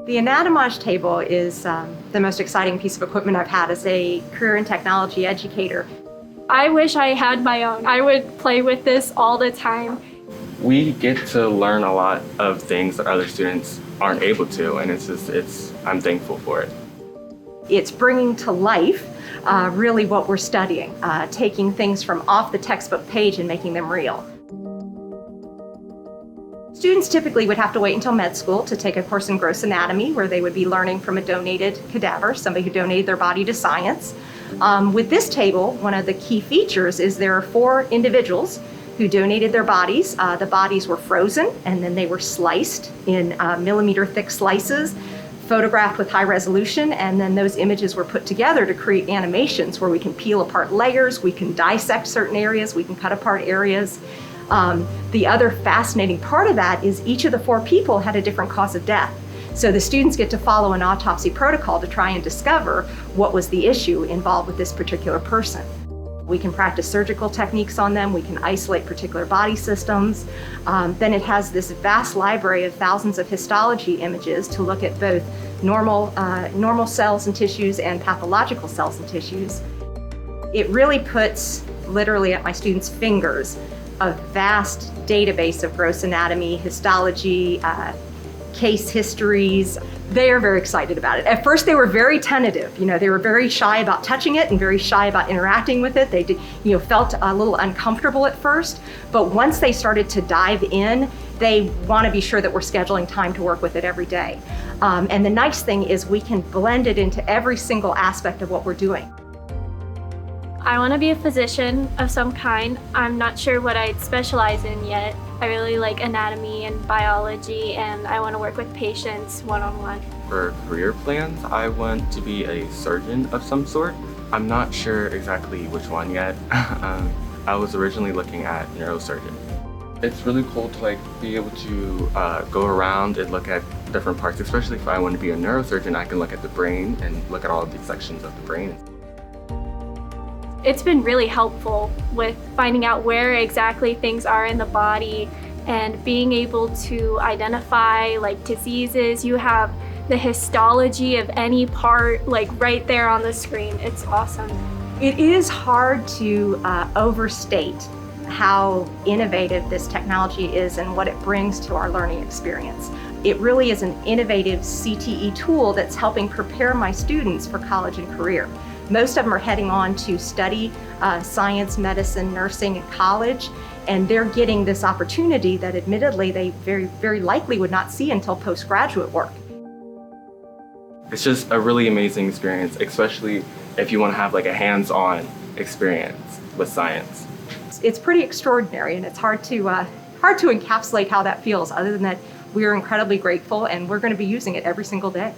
The Anatomage table is the most exciting piece of equipment I've had as a career and technology educator. I wish I had my own. I would play with this all the time. We get to learn a lot of things that other students aren't able to, and I'm thankful for it. It's bringing to life really what we're studying, taking things from off the textbook page and making them real. Students typically would have to wait until med school to take a course in gross anatomy, where they would be learning from a donated cadaver, somebody who donated their body to science. With this table, one of the key features is there are 4 individuals who donated their bodies. The bodies were frozen and then they were sliced in millimeter thick slices, photographed with high resolution, and then those images were put together to create animations where we can peel apart layers, we can dissect certain areas, we can cut apart areas. The other fascinating part of that is each of the 4 people had a different cause of death. So the students get to follow an autopsy protocol to try and discover what was the issue involved with this particular person. We can practice surgical techniques on them, we can isolate particular body systems. Then it has this vast library of thousands of histology images to look at both normal cells and tissues and pathological cells and tissues. It really puts, literally at my students' fingers, a vast database of gross anatomy, histology, case histories. They are very excited about it. At first they were very tentative. They were very shy about touching it and very shy about interacting with it. They felt a little uncomfortable at first, but once they started to dive in, they want to be sure that we're scheduling time to work with it every day. And the nice thing is we can blend it into every single aspect of what we're doing. I want to be a physician of some kind. I'm not sure what I'd specialize in yet. I really like anatomy and biology, and I want to work with patients one-on-one. For career plans, I want to be a surgeon of some sort. I'm not sure exactly which one yet. I was originally looking at neurosurgeon. It's really cool to be able to go around and look at different parts, especially if I want to be a neurosurgeon. I can look at the brain and look at all of the sections of the brain. It's been really helpful with finding out where exactly things are in the body and being able to identify diseases. You have the histology of any part right there on the screen. It's awesome. It is hard to overstate how innovative this technology is and what it brings to our learning experience. It really is an innovative CTE tool that's helping prepare my students for college and career. Most of them are heading on to study science, medicine, nursing at college, and they're getting this opportunity that admittedly they very, very likely would not see until postgraduate work. It's just a really amazing experience, especially if you want to have a hands-on experience with science. It's pretty extraordinary, and it's hard to encapsulate how that feels, other than that we are incredibly grateful and we're going to be using it every single day.